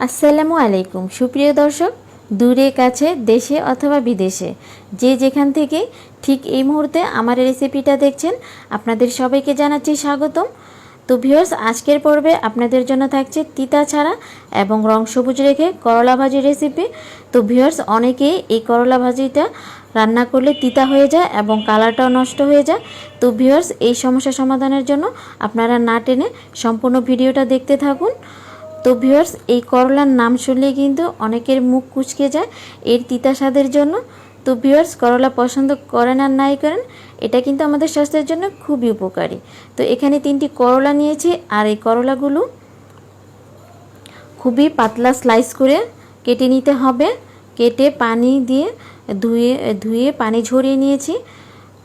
আসসালামু আলাইকুম সুপ্রিয় দর্শক, দূরে কাছে দেশে অথবা বিদেশে যে যেখান থেকে ঠিক এই মুহূর্তে আমার রেসিপিটা দেখছেন, আপনাদের সবাইকে জানাচ্ছি স্বাগতম। তো ভিউয়ার্স, আজকের পর্বে আপনাদের জন্য থাকছে তিতা ছাড়া এবং রং সবুজ রেখে করলা ভাজির রেসিপি। তো ভিউয়ার্স, অনেকেই এই করলা ভাজিটা রান্না করলে তিতা হয়ে যায় এবং কালারটাও নষ্ট হয়ে যায়। তো ভিউয়ার্স, এই সমস্যা সমাধানের জন্য আপনারা না টেনে সম্পূর্ণ ভিডিওটা দেখতে থাকুন। তো ভিউয়ার্স, এই করলার নাম শুনলেই কিন্তু অনেকের মুখ কুঁচকে যায় এর তিতা স্বাদের জন্য। তো ভিউয়ার্স, করলা পছন্দ করেন আর নাই করেন, এটা কিন্তু আমাদের স্বাস্থ্যের জন্য খুবই উপকারী। তো এখানে 3টি করলা নিয়েছি, আর এই করলাগুলো খুবই পাতলা স্লাইস করে কেটে নিতে হবে। কেটে পানি দিয়ে ধুয়ে পানি ঝরিয়ে নিয়েছি।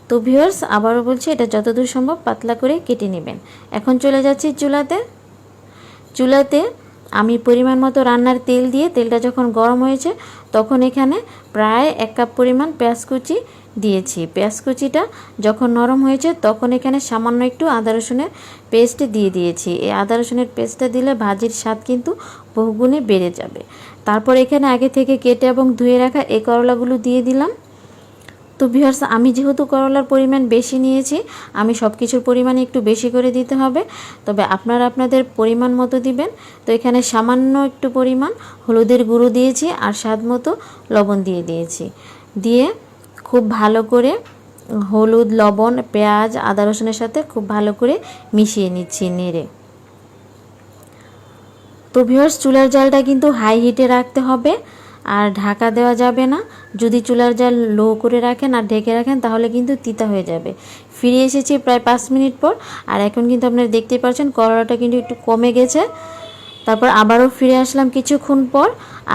তো ভিউয়ার্স, আবারও বলছি, এটা যতদূর সম্ভব পাতলা করে কেটে নেবেন। এখন চলে যাচ্ছি চুলাতে আমি পরিমাণ মতো রান্নার তেল দিয়ে, তেলটা যখন গরম হয়েছে তখন এখানে প্রায় 1 কাপ পরিমাণ পেঁয়াজ কুচি দিয়েছি। পেঁয়াজ কুচিটা যখন নরম হয়েছে তখন এখানে সামান্য একটু আদা রসুনের পেস্ট দিয়ে দিয়েছি। এই আদা রসুনের পেস্টটা দিলে ভাজির স্বাদ কিন্তু বহুগুণে বেড়ে যাবে। তারপর এখানে আগে থেকে কেটে এবং ধুয়ে রাখা এই করলাগুলো দিয়ে দিলাম। তো ভিউয়ার্স, আমি যেহেতু করলার পরিমাণ বেশি নিয়েছি, আমি সব কিছুর পরিমাণ একটু বেশি করে দিতে হবে, তবে আপনারা আপনাদের পরিমাণ মতো দিবেন। তো এখানে সামান্য একটু পরিমাণ হলুদের গুঁড়ো দিয়েছি আর স্বাদ মতো লবণ দিয়েছি। দিয়ে খুব ভালো করে হলুদ, লবণ, পেঁয়াজ, আদা রসুনের সাথে খুব ভালো করে মিশিয়ে নিচ্ছি নেড়ে। তো ভিউয়ার্স, চুলার জালটা কিন্তু হাই হিটে রাখতে হবে আর ঢাকা দেওয়া যাবে না। যদি চুলার জাল লো করে রাখেন আর ঢেকে রাখেন তাহলে কিন্তু তিতা হয়ে যাবে। ফিরে এসেছি প্রায় 5 মিনিট পর, আর এখন কিন্তু আপনারা দেখতেই পাচ্ছেন করলাটা কিন্তু একটু কমে গেছে। তারপর আবারও ফিরে আসলাম কিছুক্ষণ পর,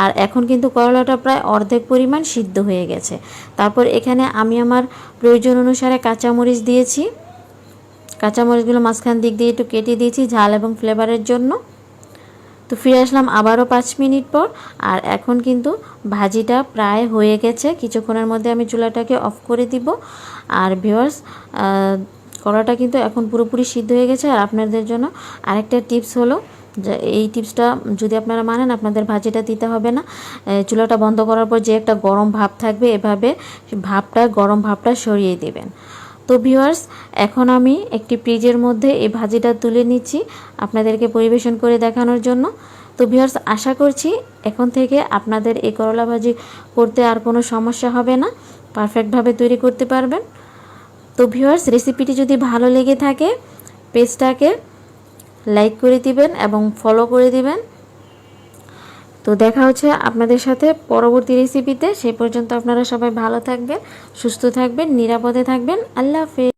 আর এখন কিন্তু করলাটা প্রায় অর্ধেক পরিমাণ সিদ্ধ হয়ে গেছে। তারপর এখানে আমি আমার প্রয়োজন অনুসারে কাঁচামরিচ দিয়েছি। কাঁচামরিচগুলো মাঝখান দিক দিয়ে একটু কেটে দিয়েছি ঝাল এবং ফ্লেভারের জন্য। তো ফিরে আসলাম আবারও 5 মিনিট পর, আর এখন কিন্তু ভাজিটা প্রায় হয়ে গেছে। কিছুক্ষণের মধ্যে আমি চুলাটাকে অফ করে দিব। আর ভিউয়ার্স, কড়াটা কিন্তু এখন পুরোপুরি সিদ্ধ হয়ে গেছে। আর আপনাদের জন্য আরেকটা টিপস হলো যে এই টিপসটা যদি আপনারা মানেন, আপনাদের ভাজিটা দিতে হবে না। চুলাটা বন্ধ করার পর যে একটা গরম ভাপ থাকবে, এভাবে গরম ভাপটা সরিয়ে দেবেন। তো ভিউয়ার্স, এখন আমি একটি ফ্রিজের মধ্যে এই ভাজিটা তুলে নিচ্ছি আপনাদেরকে পরিবেশন করে দেখানোর জন্য। তো ভিউয়ার্স, আশা করছি এখন থেকে আপনাদের এই করলা ভাজি করতে আর কোনো সমস্যা হবে না, পারফেক্টভাবে তৈরি করতে পারবেন। তো ভিউয়ার্স, রেসিপিটি যদি ভালো লেগে থাকে পেজটাকে লাইক করে দিবেন এবং ফলো করে দিবেন। তো দেখা হচ্ছে আপনাদের সাথে পরবর্তী রেসিপিতে। সেই পর্যন্ত আপনারা সবাই ভালো থাকবেন, সুস্থ থাকবেন, নিরাপদে থাকবেন। আল্লাহ হাফেজ।